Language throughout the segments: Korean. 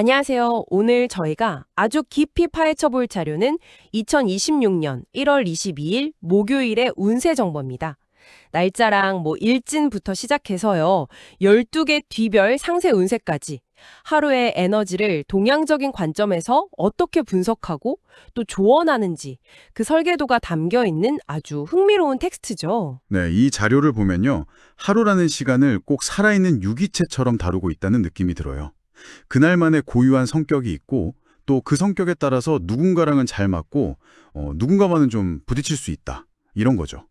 안녕하세요. 오늘 저희가 아주 깊이 파헤쳐 볼 자료는 2026년 1월 22일 목요일의 운세 정보입니다. 날짜랑 일진부터 시작해서요. 12개 뒤별 상세 운세까지 하루의 에너지를 동양적인 관점에서 어떻게 분석하고 또 조언하는지 그 설계도가 담겨 있는 아주 흥미로운 텍스트죠. 네, 이 자료를 보면요. 하루라는 시간을 꼭 살아있는 유기체처럼 다루고 있다는 느낌이 들어요. 그날만의 고유한 성격이 있고 또 그 성격에 따라서 누군가랑은 잘 맞고 누군가와는 좀 부딪힐 수 있다. 이런 거죠.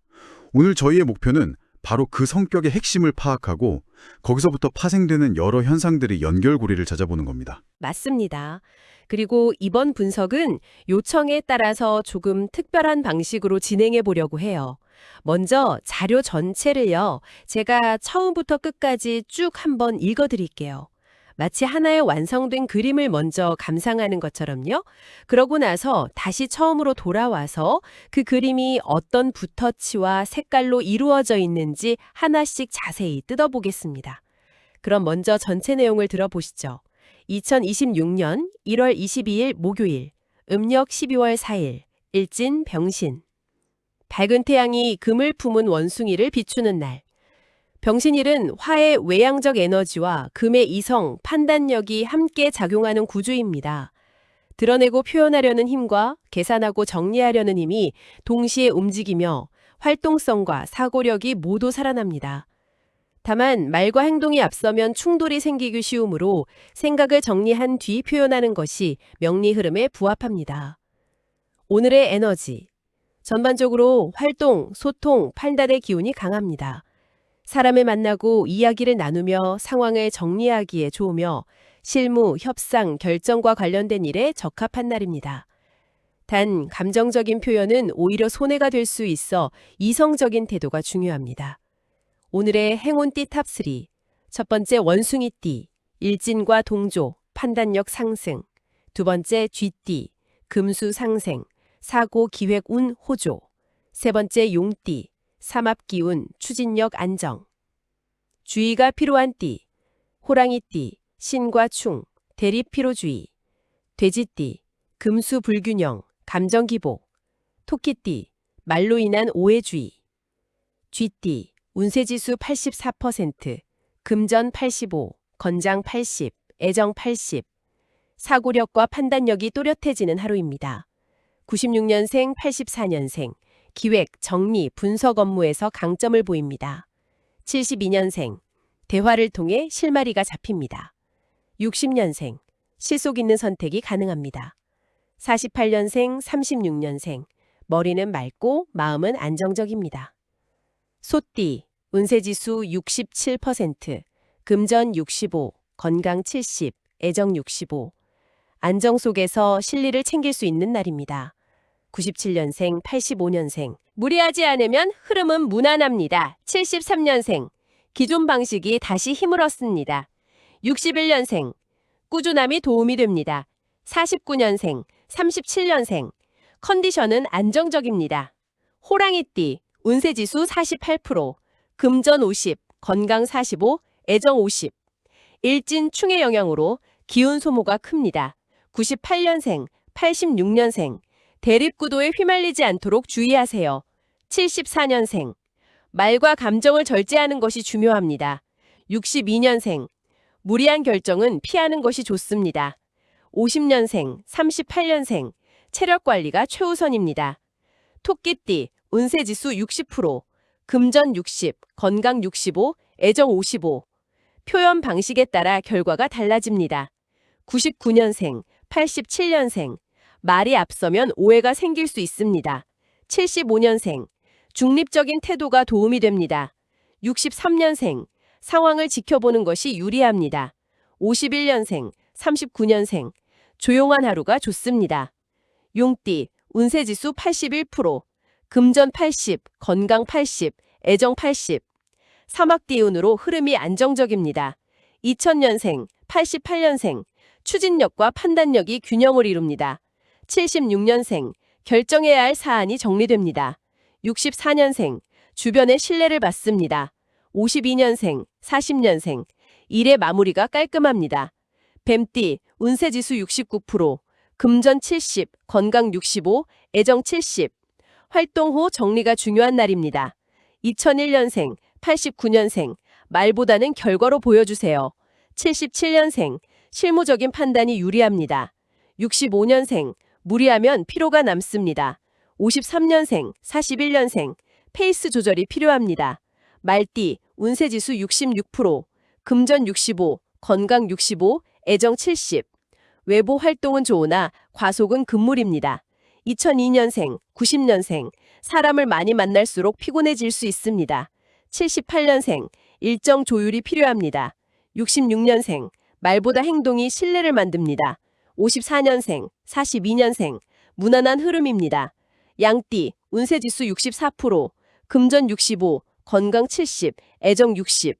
오늘 저희의 목표는 바로 그 성격의 핵심을 파악하고 거기서부터 파생되는 여러 현상들의 연결고리를 찾아보는 겁니다. 맞습니다. 그리고 이번 분석은 요청에 따라서 조금 특별한 방식으로 진행해 보려고 해요. 먼저 자료 전체를요, 제가 처음부터 끝까지 쭉 한번 읽어 드릴게요. 마치 하나의 완성된 그림을 먼저 감상하는 것처럼요. 그러고 나서 다시 처음으로 돌아와서 그 그림이 어떤 붓터치와 색깔로 이루어져 있는지 하나씩 자세히 뜯어보겠습니다. 그럼 먼저 전체 내용을 들어보시죠. 2026년 1월 22일 목요일, 음력 12월 4일, 일진 병신. 밝은 태양이 금을 품은 원숭이를 비추는 날. 병신일은 화의 외양적 에너지와 금의 이성, 판단력이 함께 작용하는 구조입니다. 드러내고 표현하려는 힘과 계산하고 정리하려는 힘이 동시에 움직이며 활동성과 사고력이 모두 살아납니다. 다만 말과 행동이 앞서면 충돌이 생기기 쉬우므로 생각을 정리한 뒤 표현하는 것이 명리 흐름에 부합합니다. 오늘의 에너지. 전반적으로 활동, 소통, 판단의 기운이 강합니다. 사람을 만나고 이야기를 나누며 상황을 정리하기에 좋으며 실무, 협상, 결정과 관련된 일에 적합한 날입니다. 단, 감정적인 표현은 오히려 손해가 될 수 있어 이성적인 태도가 중요합니다. 오늘의 행운띠 탑3. 첫 번째 원숭이띠, 일진과 동조, 판단력 상승. 두 번째 쥐띠, 금수 상생, 사고 기획 운 호조. 세 번째 용띠, 삼합기운, 추진력 안정. 주의가 필요한 띠, 호랑이띠, 신과 충, 대립피로주의. 돼지띠, 금수 불균형, 감정기복. 토끼띠, 말로 인한 오해주의. 쥐띠, 운세지수 84%, 금전 85, 건장 80, 애정 80. 사고력과 판단력이 또렷해지는 하루입니다. 96년생, 84년생. 기획, 정리, 분석 업무에서 강점을 보입니다. 72년생, 대화를 통해 실마리가 잡힙니다. 60년생, 실속 있는 선택이 가능합니다. 48년생, 36년생, 머리는 맑고 마음은 안정적입니다. 소띠, 운세지수 67%, 금전 65, 건강 70, 애정 65. 안정 속에서 실리를 챙길 수 있는 날입니다. 97년생, 85년생. 무리하지 않으면 흐름은 무난합니다. 73년생. 기존 방식이 다시 힘을 얻습니다. 61년생. 꾸준함이 도움이 됩니다. 49년생, 37년생. 컨디션은 안정적입니다. 호랑이띠, 운세지수 48%, 금전 50, 건강 45, 애정 50. 일진 충의 영향으로 기운 소모가 큽니다. 98년생, 86년생. 대립구도에 휘말리지 않도록 주의하세요. 74년생. 말과 감정을 절제하는 것이 중요합니다. 62년생. 무리한 결정은 피하는 것이 좋습니다. 50년생, 38년생. 체력 관리가 최우선입니다. 토끼띠, 운세지수 60%, 금전 60, 건강 65, 애정 55. 표현 방식에 따라 결과가 달라집니다. 99년생, 87년생. 말이 앞서면 오해가 생길 수 있습니다. 75년생. 중립적인 태도가 도움이 됩니다. 63년생. 상황을 지켜보는 것이 유리합니다. 51년생, 39년생. 조용한 하루가 좋습니다. 용띠, 운세지수 81%, 금전 80, 건강 80, 애정 80. 사막띠운으로 흐름이 안정적입니다. 2000년생, 88년생. 추진력과 판단력이 균형을 이룹니다. 76년생, 결정해야 할 사안이 정리됩니다. 64년생, 주변의 신뢰를 받습니다. 52년생, 40년생, 일의 마무리가 깔끔합니다. 뱀띠, 운세지수 69%, 금전 70, 건강 65, 애정 70. 활동 후 정리가 중요한 날입니다. 2001년생, 89년생, 말보다는 결과로 보여주세요. 77년생, 실무적인 판단이 유리합니다. 65년생, 무리하면 피로가 남습니다. 53년생, 41년생, 페이스 조절이 필요합니다. 말띠, 운세지수 66%, 금전 65, 건강 65, 애정 70. 외부 활동은 좋으나 과속은 금물입니다. 2002년생, 90년생, 사람을 많이 만날수록 피곤해질 수 있습니다. 78년생, 일정 조율이 필요합니다. 66년생, 말보다 행동이 신뢰를 만듭니다. 54년생, 42년생, 무난한 흐름입니다. 양띠, 운세지수 64%, 금전 65, 건강 70, 애정 60.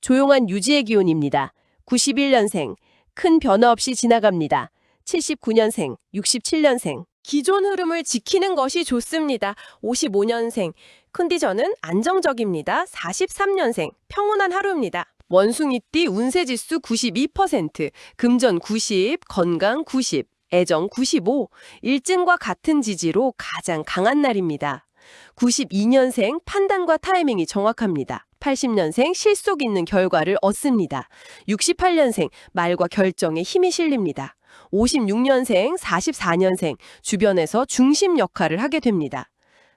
조용한 유지의 기운입니다. 91년생, 큰 변화 없이 지나갑니다. 79년생, 67년생. 기존 흐름을 지키는 것이 좋습니다. 55년생, 컨디션은 안정적입니다. 43년생, 평온한 하루입니다. 원숭이띠 운세지수 92%, 금전 90, 건강 90, 애정 95, 일진과 같은 지지로 가장 강한 날입니다. 92년생 판단과 타이밍이 정확합니다. 80년생 실속 있는 결과를 얻습니다. 68년생 말과 결정에 힘이 실립니다. 56년생, 44년생 주변에서 중심 역할을 하게 됩니다.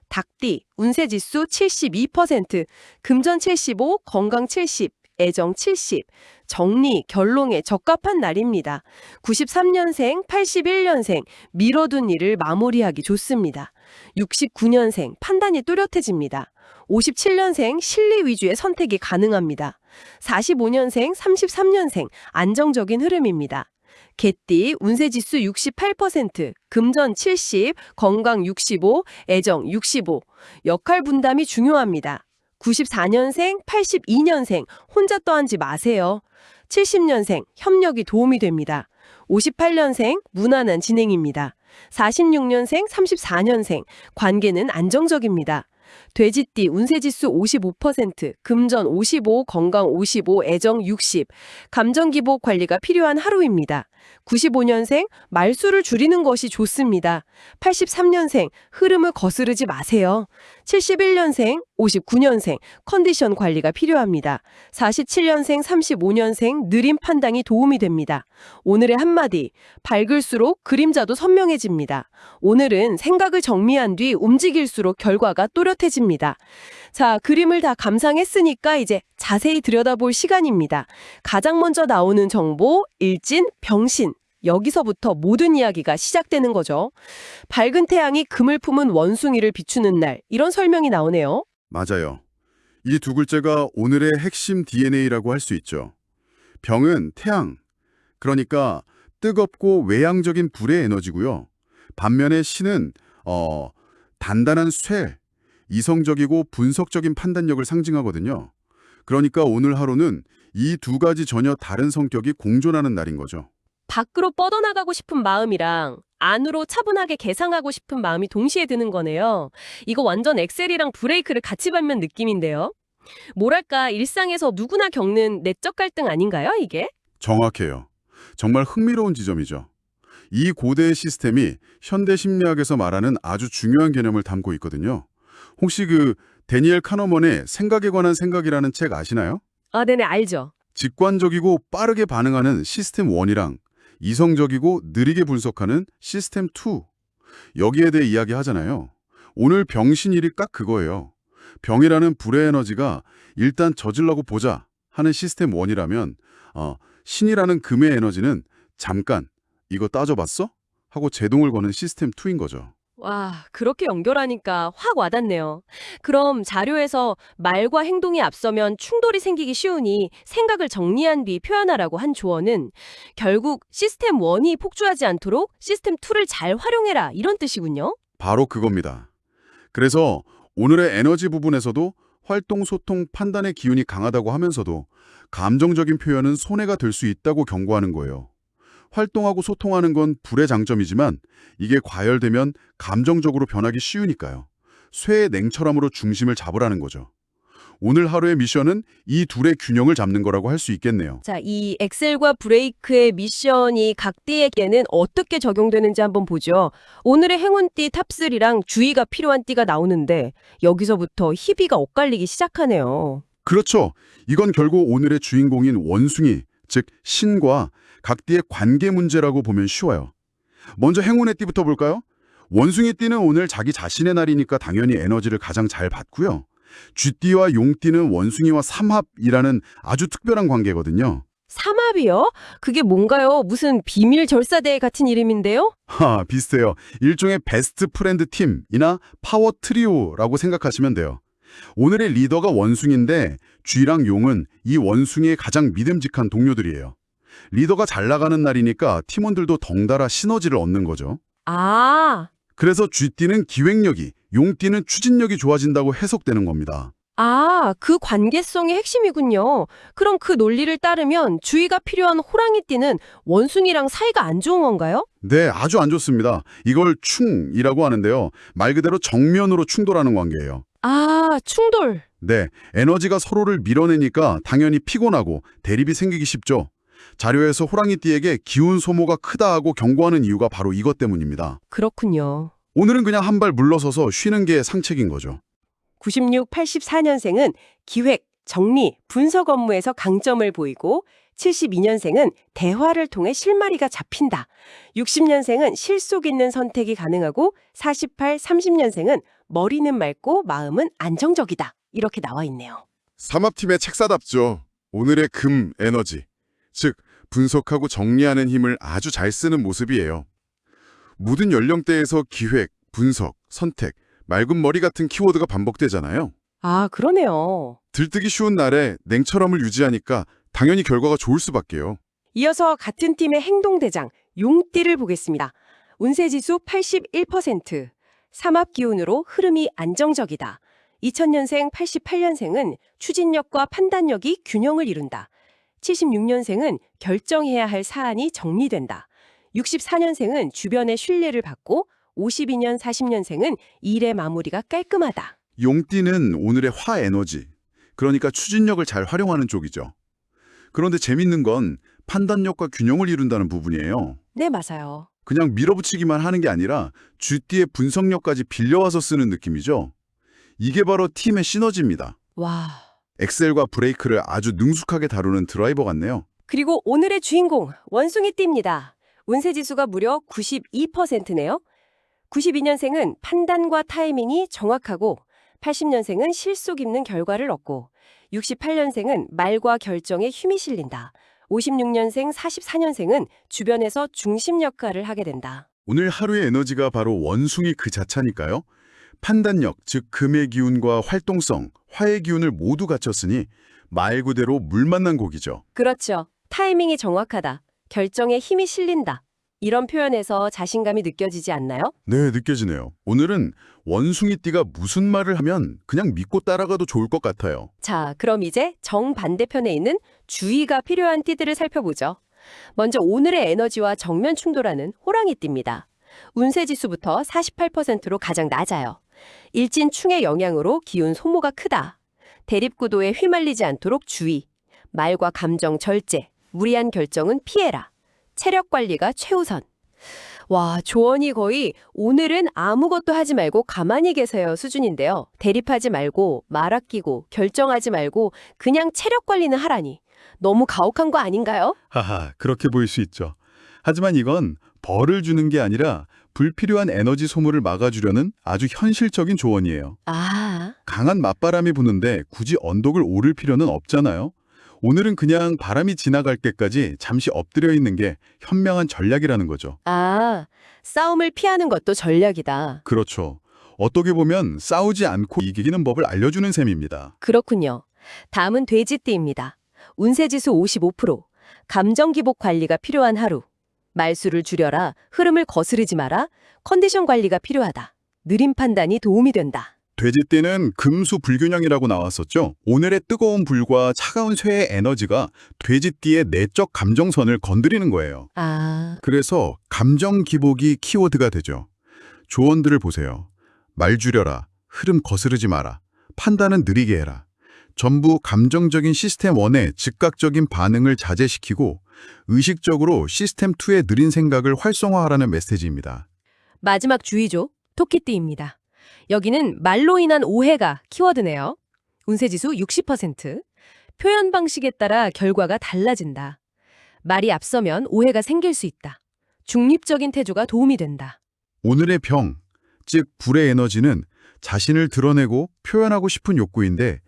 닭띠 운세지수 72%, 금전 75, 건강 70, 애정 70, 정리, 결론에 적합한 날입니다. 93년생, 81년생 미뤄둔 일을 마무리하기 좋습니다. 69년생 판단이 뚜렷해집니다. 57년생 실리 위주의 선택이 가능합니다. 45년생, 33년생 안정적인 흐름입니다. 개띠 운세지수 68%, 금전 70, 건강 65, 애정 65. 역할 분담이 중요합니다. 94년생, 82년생 혼자 떠안지 마세요. 70년생 협력이 도움이 됩니다. 58년생 무난한 진행입니다. 46년생, 34년생 관계는 안정적입니다. 돼지띠 운세지수 55%, 금전 55, 건강 55, 애정 60. 감정 기복 관리가 필요한 하루입니다. 95년생 말수를 줄이는 것이 좋습니다. 83년생 흐름을 거스르지 마세요. 71년생, 59년생 컨디션 관리가 필요합니다. 47년생, 35년생 느린 판단이 도움이 됩니다. 오늘의 한마디, 밝을수록 그림자도 선명해집니다. 오늘은 생각을 정리한 뒤 움직일수록 결과가 또렷해집니다. 자, 그림을 다 감상했으니까 이제 자세히 들여다볼 시간입니다. 가장 먼저 나오는 정보, 일진, 병신. 여기서부터 모든 이야기가 시작되는 거죠. 밝은 태양이 금을 품은 원숭이를 비추는 날, 이런 설명이 나오네요. 맞아요. 이 두 글자가 오늘의 핵심 DNA라고 할 수 있죠. 병은 태양, 그러니까 뜨겁고 외향적인 불의 에너지고요. 반면에 신은 단단한 쇠, 이성적이고 분석적인 판단력을 상징하거든요. 그러니까 오늘 하루는 이 두 가지 전혀 다른 성격이 공존하는 날인 거죠. 밖으로 뻗어나가고 싶은 마음이랑 안으로 차분하게 개상하고 싶은 마음이 동시에 드는 거네요. 이거 완전 엑셀이랑 브레이크를 같이 밟는 느낌인데요. 뭐랄까 일상에서 누구나 겪는 내적 갈등 아닌가요, 이게? 정확해요. 정말 흥미로운 지점이죠. 이 고대의 시스템이 현대 심리학에서 말하는 아주 중요한 개념을 담고 있거든요. 혹시 데니엘 카너먼의 생각에 관한 생각이라는 책 아시나요? 아, 네네, 알죠. 직관적이고 빠르게 반응하는 시스템 1이랑 이성적이고 느리게 분석하는 시스템 2. 여기에 대해 이야기하잖아요. 오늘 병신일이 딱 그거예요. 병이라는 불의 에너지가 일단 저질러고 보자 하는 시스템 1이라면 신이라는 금의 에너지는 잠깐 이거 따져봤어? 하고 제동을 거는 시스템 2인 거죠. 와, 그렇게 연결하니까 확 와닿네요. 그럼 자료에서 말과 행동이 앞서면 충돌이 생기기 쉬우니 생각을 정리한 뒤 표현하라고 한 조언은 결국 시스템 1이 폭주하지 않도록 시스템 2를 잘 활용해라 이런 뜻이군요. 바로 그겁니다. 그래서 오늘의 에너지 부분에서도 활동, 소통, 판단의 기운이 강하다고 하면서도 감정적인 표현은 손해가 될 수 있다고 경고하는 거예요. 활동하고 소통하는 건 불의 장점이지만 이게 과열되면 감정적으로 변하기 쉬우니까요. 쇠의 냉철함으로 중심을 잡으라는 거죠. 오늘 하루의 미션은 이 둘의 균형을 잡는 거라고 할 수 있겠네요. 자, 이 엑셀과 브레이크의 미션이 각 띠에게는 어떻게 적용되는지 한번 보죠. 오늘의 행운띠 탑3랑 주의가 필요한 띠가 나오는데 여기서부터 희비가 엇갈리기 시작하네요. 그렇죠. 이건 결국 오늘의 주인공인 원숭이, 즉 신과 각 띠의 관계 문제라고 보면 쉬워요. 먼저 행운의 띠부터 볼까요? 원숭이 띠는 오늘 자기 자신의 날이니까 당연히 에너지를 가장 잘 받고요. 쥐띠와 용띠는 원숭이와 삼합이라는 아주 특별한 관계거든요. 삼합이요? 그게 뭔가요? 무슨 비밀 절사대 같은 이름인데요? 비슷해요. 일종의 베스트 프렌드 팀이나 파워 트리오라고 생각하시면 돼요. 오늘의 리더가 원숭이인데 쥐랑 용은 이 원숭이의 가장 믿음직한 동료들이에요. 리더가 잘 나가는 날이니까 팀원들도 덩달아 시너지를 얻는 거죠. 아, 그래서 쥐띠는 기획력이, 용띠는 추진력이 좋아진다고 해석되는 겁니다. 그 관계성이 핵심이군요. 그럼 그 논리를 따르면 주의가 필요한 호랑이띠는 원숭이랑 사이가 안 좋은 건가요? 네, 아주 안 좋습니다. 이걸 충이라고 하는데요. 말 그대로 정면으로 충돌하는 관계예요. 충돌. 네, 에너지가 서로를 밀어내니까 당연히 피곤하고 대립이 생기기 쉽죠. 자료에서 호랑이띠에게 기운 소모가 크다 하고 경고하는 이유가 바로 이것 때문입니다. 그렇군요. 오늘은 그냥 한 발 물러서서 쉬는 게 상책인 거죠. 96, 84년생은 기획, 정리, 분석 업무에서 강점을 보이고 72년생은 대화를 통해 실마리가 잡힌다. 60년생은 실속 있는 선택이 가능하고 48, 30년생은 머리는 맑고 마음은 안정적이다. 이렇게 나와 있네요. 삼합팀의 책사답죠. 오늘의 금 에너지, 즉 분석하고 정리하는 힘을 아주 잘 쓰는 모습이에요. 모든 연령대에서 기획, 분석, 선택, 맑은 머리 같은 키워드가 반복되잖아요. 그러네요. 들뜨기 쉬운 날에 냉철함을 유지하니까 당연히 결과가 좋을 수밖에요. 이어서 같은 팀의 행동대장 용띠를 보겠습니다. 운세지수 81%, 삼합기운으로 흐름이 안정적이다. 2000년생, 88년생은 추진력과 판단력이 균형을 이룬다. 76년생은 결정해야 할 사안이 정리된다. 64년생은 주변의 신뢰를 받고 52년, 40년생은 일의 마무리가 깔끔하다. 용띠는 오늘의 화 에너지, 그러니까 추진력을 잘 활용하는 쪽이죠. 그런데 재밌는 건 판단력과 균형을 이룬다는 부분이에요. 네, 맞아요. 그냥 밀어붙이기만 하는 게 아니라 쥐띠의 분석력까지 빌려와서 쓰는 느낌이죠. 이게 바로 팀의 시너지입니다. 와. 엑셀과 브레이크를 아주 능숙하게 다루는 드라이버 같네요. 그리고 오늘의 주인공 원숭이띠입니다. 운세지수가 무려 92%네요. 92년생은 판단과 타이밍이 정확하고 80년생은 실속 있는 결과를 얻고 68년생은 말과 결정에 힘이 실린다. 56년생, 44년생은 주변에서 중심 역할을 하게 된다. 오늘 하루의 에너지가 바로 원숭이 그 자체니까요. 판단력, 즉 금의 기운과 활동성, 화의 기운을 모두 갖췄으니 말 그대로 물 만난 곡이죠. 그렇죠. 타이밍이 정확하다. 결정에 힘이 실린다. 이런 표현에서 자신감이 느껴지지 않나요? 네, 느껴지네요. 오늘은 원숭이띠가 무슨 말을 하면 그냥 믿고 따라가도 좋을 것 같아요. 자, 그럼 이제 정반대편에 있는 주의가 필요한 띠들을 살펴보죠. 먼저 오늘의 에너지와 정면 충돌하는 호랑이띠입니다. 운세지수부터 48%로 가장 낮아요. 일진충의 영향으로 기운 소모가 크다. 대립구도에 휘말리지 않도록 주의. 말과 감정 절제. 무리한 결정은 피해라. 체력 관리가 최우선. 와, 조언이 거의 오늘은 아무것도 하지 말고 가만히 계세요 수준인데요. 대립하지 말고 말 아끼고 결정하지 말고 그냥 체력 관리는 하라니. 너무 가혹한 거 아닌가요? 하하, 그렇게 보일 수 있죠. 하지만 이건 벌을 주는 게 아니라 불필요한 에너지 소모를 막아주려는 아주 현실적인 조언이에요. 강한 맞바람이 부는데 굳이 언덕을 오를 필요는 없잖아요. 오늘은 그냥 바람이 지나갈 때까지 잠시 엎드려 있는 게 현명한 전략이라는 거죠. 싸움을 피하는 것도 전략이다. 그렇죠. 어떻게 보면 싸우지 않고 이기는 법을 알려주는 셈입니다. 그렇군요. 다음은 돼지띠입니다. 운세지수 55%. 감정 기복 관리가 필요한 하루. 말수를 줄여라. 흐름을 거스르지 마라. 컨디션 관리가 필요하다. 느린 판단이 도움이 된다. 돼지띠는 금수 불균형이라고 나왔었죠. 오늘의 뜨거운 불과 차가운 쇠의 에너지가 돼지띠의 내적 감정선을 건드리는 거예요. 그래서 감정 기복이 키워드가 되죠. 조언들을 보세요. 말 줄여라. 흐름 거스르지 마라. 판단은 느리게 해라. 전부 감정적인 시스템 1의 즉각적인 반응을 자제시키고 의식적으로 시스템 2의 느린 생각을 활성화하라는 메시지입니다. 마지막 주의조, 토끼띠입니다. 여기는 말로 인한 오해가 키워드네요. 운세지수 60%. 표현 방식에 따라 결과가 달라진다. 말이 앞서면 오해가 생길 수 있다. 중립적인 태도가 도움이 된다. 오늘의 병, 즉 불의 에너지는 자신을 드러내고 표현하고 싶은 욕구인데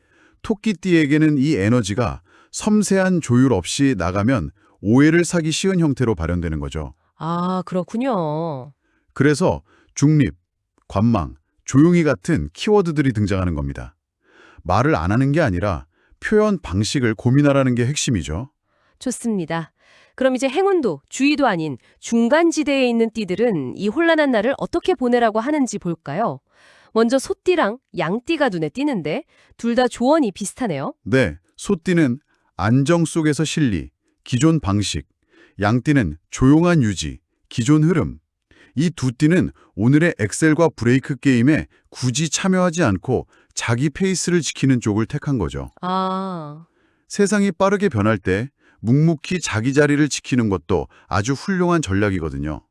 토끼띠에게는 이 에너지가 섬세한 조율 없이 나가면 오해를 사기 쉬운 형태로 발현되는 거죠. 아, 그렇군요. 그래서 중립, 관망, 조용히 같은 키워드들이 등장하는 겁니다. 말을 안 하는 게 아니라 표현 방식을 고민하라는 게 핵심이죠. 좋습니다. 그럼 이제 행운도 주의도 아닌 중간지대에 있는 띠들은 이 혼란한 날을 어떻게 보내라고 하는지 볼까요? 먼저 소띠랑 양띠가 눈에 띄는데 둘 다 조언이 비슷하네요. 네, 소띠는 안정 속에서 실리, 기존 방식, 양띠는 조용한 유지, 기존 흐름. 이 두 띠는 오늘의 엑셀과 브레이크 게임에 굳이 참여하지 않고 자기 페이스를 지키는 쪽을 택한 거죠. 아, 세상이 빠르게 변할 때 묵묵히 자기 자리를 지키는 것도 아주 훌륭한 전략이거든요.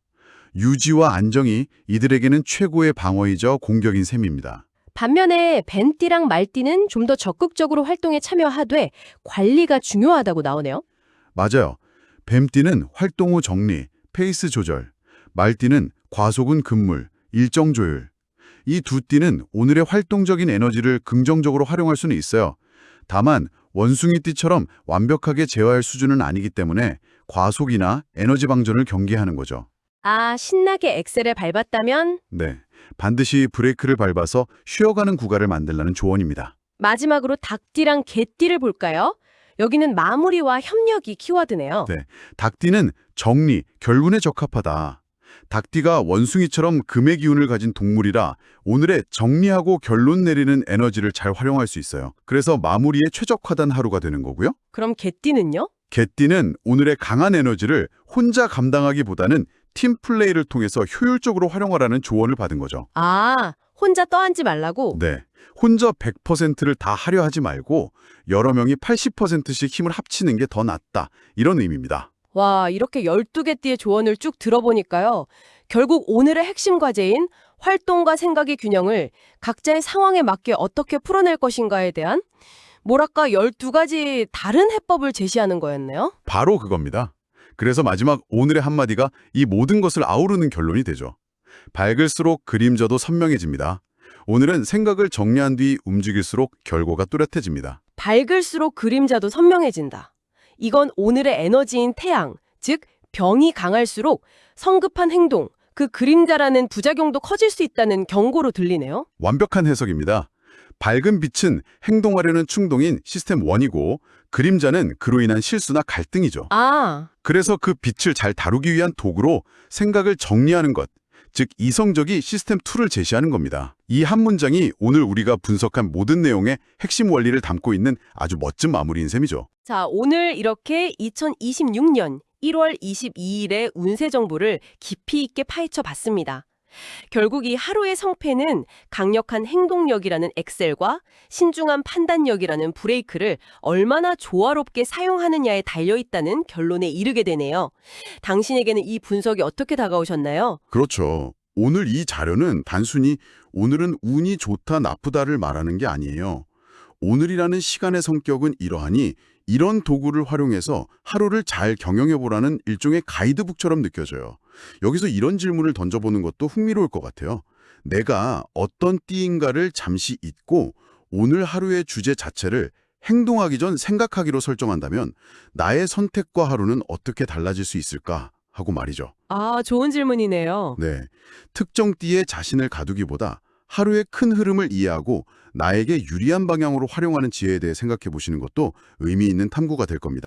유지와 안정이 이들에게는 최고의 방어이자 공격인 셈입니다. 반면에 벤띠랑 말띠는 좀 더 적극적으로 활동에 참여하되 관리가 중요하다고 나오네요. 맞아요. 뱀띠는 활동 후 정리, 페이스 조절, 말띠는 과속은 금물, 일정 조율. 이 두 띠는 오늘의 활동적인 에너지를 긍정적으로 활용할 수는 있어요. 다만 원숭이띠처럼 완벽하게 제어할 수준은 아니기 때문에 과속이나 에너지 방전을 경계하는 거죠. 아, 신나게 엑셀을 밟았다면 네, 반드시 브레이크를 밟아서 쉬어가는 구간을 만들라는 조언입니다. 마지막으로 닭띠랑 개띠를 볼까요? 여기는 마무리와 협력이 키워드네요. 네, 닭띠는 정리, 결론에 적합하다. 닭띠가 원숭이처럼 금의 기운을 가진 동물이라 오늘의 정리하고 결론 내리는 에너지를 잘 활용할 수 있어요. 그래서 마무리에 최적화된 하루가 되는 거고요. 그럼 개띠는요? 개띠는 오늘의 강한 에너지를 혼자 감당하기보다는 팀 플레이를 통해서 효율적으로 활용하라는 조언을 받은 거죠. 아, 혼자 떠안지 말라고? 네, 혼자 100%를 다 하려 하지 말고 여러 명이 80%씩 힘을 합치는 게 더 낫다. 이런 의미입니다. 와, 이렇게 12개 띠의 조언을 쭉 들어보니까요. 결국 오늘의 핵심 과제인 활동과 생각의 균형을 각자의 상황에 맞게 어떻게 풀어낼 것인가에 대한 뭐랄까 12가지 다른 해법을 제시하는 거였네요. 바로 그겁니다. 그래서 마지막 오늘의 한마디가 이 모든 것을 아우르는 결론이 되죠. 밝을수록 그림자도 선명해집니다. 오늘은 생각을 정리한 뒤 움직일수록 결과가 뚜렷해집니다. 밝을수록 그림자도 선명해진다. 이건 오늘의 에너지인 태양, 즉 병이 강할수록 성급한 행동, 그 그림자라는 부작용도 커질 수 있다는 경고로 들리네요. 완벽한 해석입니다. 밝은 빛은 행동하려는 충동인 시스템 1이고 그림자는 그로 인한 실수나 갈등이죠. 아, 그래서 그 빛을 잘 다루기 위한 도구로 생각을 정리하는 것, 즉 이성적이 시스템 2를 제시하는 겁니다. 이 한 문장이 오늘 우리가 분석한 모든 내용의 핵심 원리를 담고 있는 아주 멋진 마무리인 셈이죠. 자, 오늘 이렇게 2026년 1월 22일의 운세 정보를 깊이 있게 파헤쳐 봤습니다. 결국 이 하루의 성패는 강력한 행동력이라는 엑셀과 신중한 판단력이라는 브레이크를 얼마나 조화롭게 사용하느냐에 달려있다는 결론에 이르게 되네요. 당신에게는 이 분석이 어떻게 다가오셨나요? 그렇죠. 오늘 이 자료는 단순히 오늘은 운이 좋다 나쁘다를 말하는 게 아니에요. 오늘이라는 시간의 성격은 이러하니 이런 도구를 활용해서 하루를 잘 경영해보라는 일종의 가이드북처럼 느껴져요. 여기서 이런 질문을 던져보는 것도 흥미로울 것 같아요. 내가 어떤 띠인가를 잠시 잊고 오늘 하루의 주제 자체를 행동하기 전 생각하기로 설정한다면 나의 선택과 하루는 어떻게 달라질 수 있을까 하고 말이죠. 아, 좋은 질문이네요. 네, 특정 띠에 자신을 가두기보다 하루의 큰 흐름을 이해하고 나에게 유리한 방향으로 활용하는 지혜에 대해 생각해 보시는 것도 의미 있는 탐구가 될 겁니다.